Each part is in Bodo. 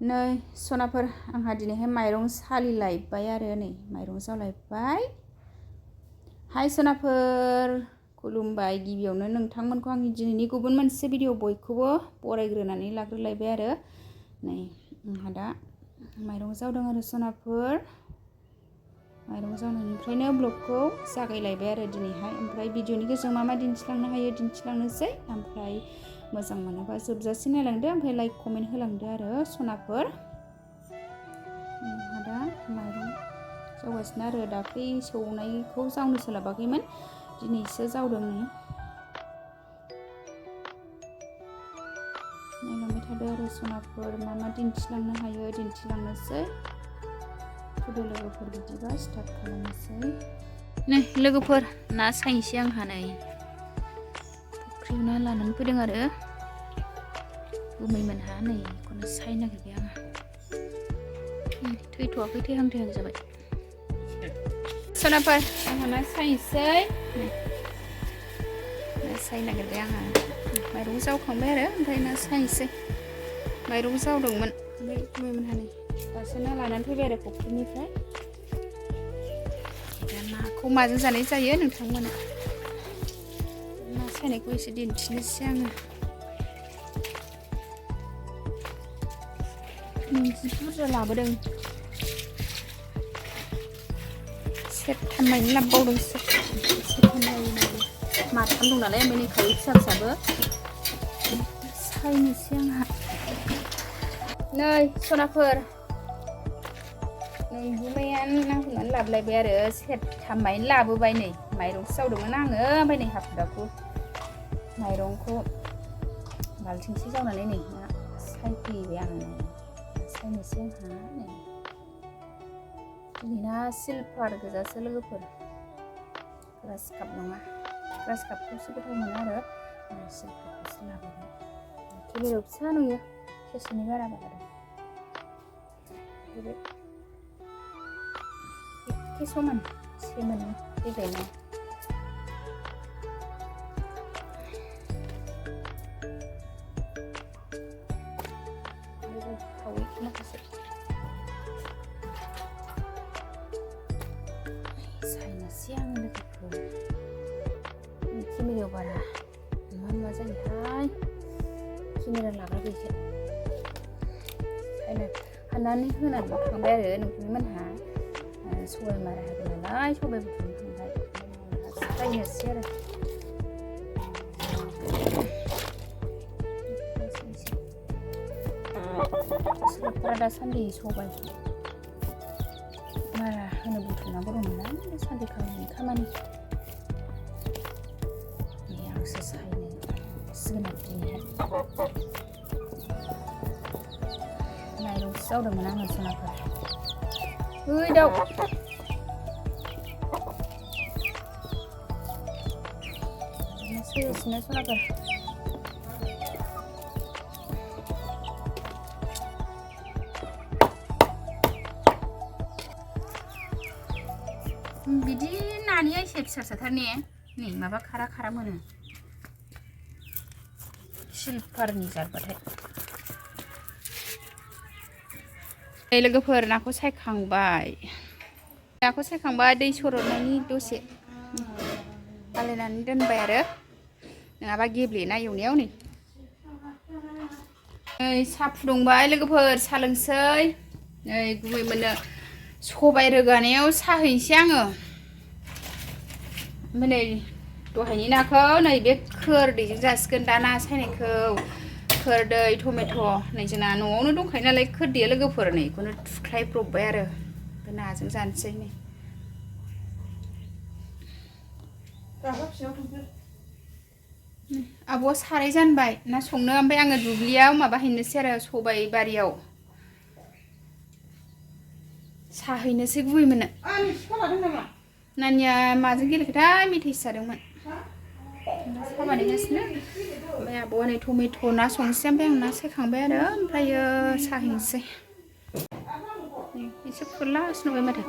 नै सनाफोर आंहा दिनैहाय माइरं सालिलायबाय आरो नै माइरं जावलायबाय। हाय सनाफोर खुलुमबाय। गिबियावनो नोंथांमोनखौ आंनि दिनैनि गुबुन मोनसे भिडिअ बयखौबो बरायग्रोनानै लाग्रोलायबाय आरो नै आंहा दा माइरं जावदों आरो सनाफोर। माइरं जावनायनिफ्रायनो ब्लगखौ जागायलायबाय आरो दिनैहाय। ओमफ्राय भिडिअनि गेजेरजों मा मा दिन्थिलांनो हायो दिन्थिलांनोसै। ओमफ्राय मोजां मोनोबा जोबजासे नायलांदो, ओमफ्राय लाइक कमेन्ट होलांदो आरो सनाफोर। आंहा दा माइरं जावगासिनो आरो दाख्लै सौनायखौ जावनो सोलाबाखैमोन, दिनैसो जावदों। नायलांबाय थादो आरो सनाफोर मा मा दिन्थिलांनो हायो दिन्थिलांनोसै। फैदो लोगोफोर, बिदिबा स्टार्ट खालामनोसै। नै लोगोफोर ना सायनोसै आंहा नै फुख्रियाव ना लानानै फैदों आरो गुमैमोनहा नै बेखौनो सायनो नागिरबाय आङो। थैथ'वाखै, थैहां थैहां जाबाय। सनाफोर आंहा ना सायनोसै। ना सायनो नागिरबाय आंहा। माइरं जावखांबाय आरो ओमफ्राय ना सायनोसै। माइरं जावदोंमोन ओमफ्राय गुमैमोनहा नै दासो ना लानानै फैबाय आरो फुख्रिनिफ्राय। दा नाखौ माजों जानाय जायो नोंथांमोना? ना सायनायखौ एसे दिन्थिनोसै आङो। जि बुरजा लाबोदों, सेरथामैनो लाबोबावदों। सेरथाम जायो नालाय माथाम दं नालाय, ओमफ्राय नै खावै फिसा फिसाबो सायनोसै आंहा। नै सनाफोर नोंगुमैया ना हमनानै लाबोलायबाय आरो सेरथामैनो लाबोबाय। नै माइरंसो जावदोंमोन आङो, ओमफ्राय नै हाखु दाखु माइरंखौ बाल्थिंसे जावनानै नै ना सायफैबाय आङो। सायनोसै आंहा नै दिनै ना सिलभार गोजासो लोगोफोर, ग्रास काप नङा। ग्रास कापखौसो गोथाव मोनो आरो सिलभारखौसो लाबोबाय। केमेरायाव फिसा नुयो, केसनि बारा आरो एखे समान सेमोन देग्लायना। खावै माखासे सायनोसै आं लोगोफोर। केमेरायाव बारा नुवा जायोहाय, केमेरा लाग्रा गैखाया। हाननानै होनानै थांबाय आरो नोंथांमोनहा सबाय मारा होगोन नालाय, सबाय बुथुमनो थांबाय। सायनोसै आरो सिख्लाफोरा दासान्दि सबाय मारा होनो बुथुमनांगौ दं नालाय, दासान्दि खामानि। आंसो सायनो सिगोन आरो दिनैहाय। माइरंसो जावदोंमोन आङो सनाफोर। ओइ दाउ सैगासिनो सनाफोर। बिदि नानिया एसे फिसा फिसाथार ने? नै माबा खारा खारा मोनो सिलभारनि जारबाथाय। लोगोफोर नाखौ सायखांबाय। नाखौ सायखांबाय, दै सर'नायनि दसे आलायनानै दोनबाय आरो नङाबा गेब्लेना एवनायाव। नै साहा फुदुंबाय लोगोफोर, साहा लोंसै। नै गुमैमोननो सबाय रोगानायाव साहा हैनोसै आङो। ओमफ्राय नै दहायनि नाखौ नैबे खोरदैजों जासिगोन दा ना सायनायखौ। खोरदै टमेट' नै जोंना न'आवनो दंखायो नालाय खोरदैया लोगोफोर, नै बेखौनो थुख्लायब्रबबाय आरो ओमफ्राय नाजों जानोसै। नै आब'आ साराय जानबाय ना संनो, ओमफ्राय आङो दुब्लियाव माबा हैनोसै आरो सबाय बारियाव साहैनोसै गुमैमोननो। नानिया माजों गेलेखोथाय, मेथाइसो जादोंमोन। साहा बानायगासिनो। ओमफ्राय आब'आ नै टमेट' ना संनोसै, ओमफ्राय आं ना सायखांबाय आरो ओमफ्रायो साहैनोसै। एसे फुरलागासिनो नुबाय माथो।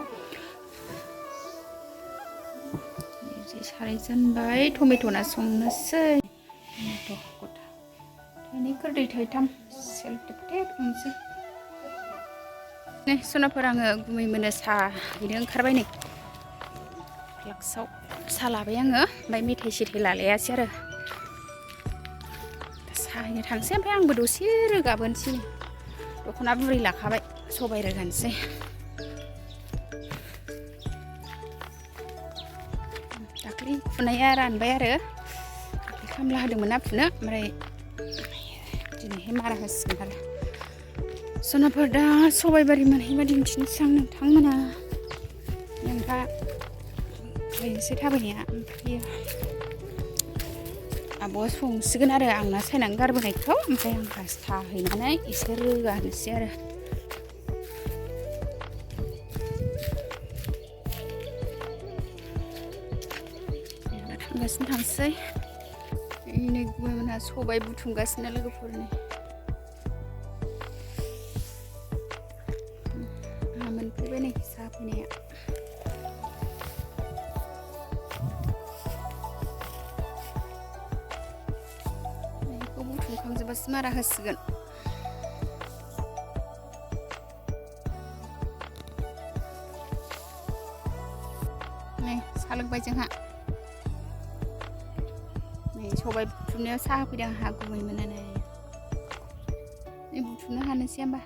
साराय जानबाय, टमेट' ना संनोसै। टमेट' गथा थाइनै खोरदै थाइथाम सेलथेब थेब एवनोसै। नै सनाफोर आङो गुमै मोनो साहा बिनो ओंखारबाय नै फ्लाक्सआव साहा लाबाय आङो ओमफ्राय मेथाइ सेथाइ लालायासै आरो साहैनो थांसै ओमफ्राय आंबो दसे रोगाबोनोसै दख'ना बुरै लाखाबाय सबाय रोगानोसै दाख्लै फुनाया रानबाय आरो दाख्लै खामला होदोंमोन ना फुनो ओमफ्राय दिनैहाय मारा होसिगोन आरो सनाफोर दा सबायबारि मोनहैबा दिन्थिनोसै आं नोंथांमोना नोंहा ओरैनोसै थाबायनाया ओमफ्राय आब'आ संसिगोन आरो आंना सायनानै गारबोनायखौ ओमफ्राय आं पास्ता हैनानै एसे रोगानोसै आरो थांगासिनो थांसै नै गुबुनमोनहा सबाय बुथुमगासिनो लोगोफोरनि आंहा मोनफैबाय नै साहा फैनाया बेखौ बुथुमखांजोबासो मारा होसिगोन नै साहा लोंबाय जोंहा नै सबाय बुथुमनायाव साहा होफैदों आंहा गुमै मोननानै नै बुथुमनो हानोसै होमबा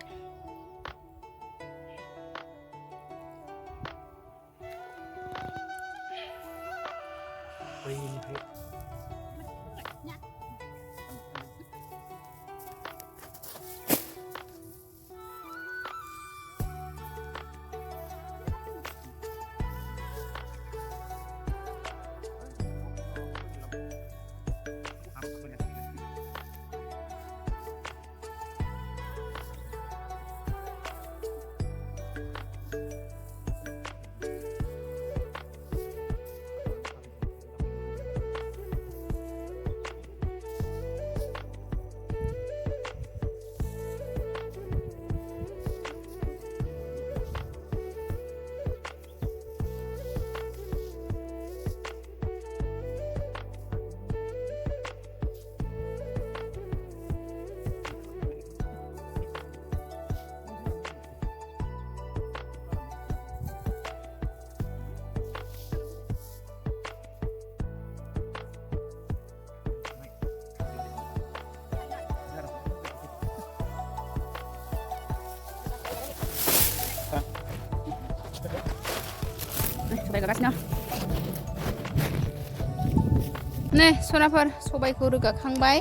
सबाय गागासिनो नै सनाफोर सबायखौ रोगाखांबाय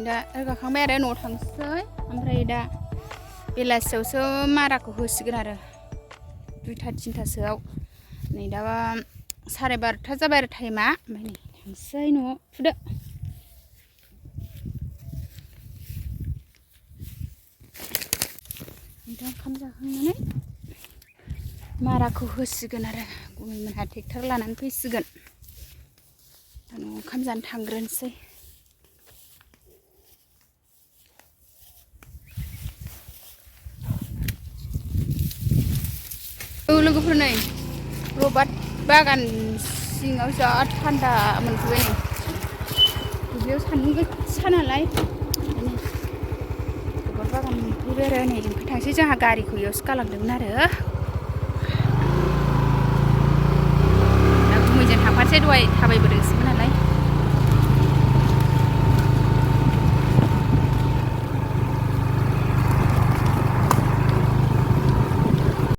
दा रोगाखांबाय आरो न'आव थांसै ओमफ्राय दा बेलासियावसो माराखौ होसिगोन आरो 2टा 3टासोआव नै दा 12:30 जाबाय आरो टाइमा ओमफ्राय नै थांसै न'आव फुदो दा ओंखाम जाखांनानै माराखौ होसिगोन आरो गुबुनमोनहा ट्रेक्टर लानानै फैसिगोन दा न'आव ओंखाम जानो थांग्रोनोसै लोगोफोर नै रबार बागान सिङाव जा थान्दा मोनफैबाय नै दुब्लियाव सान्दुं गोसा नालाय रबार बागान मोनफैबाय आरो नै ओमफ्राय थांसै जोंहा गारिखौ इयावसो गालांदोंमोन आरो दा गुमैजों थांफानोसै दहाय थाबायबोदोंसोमोन नालाय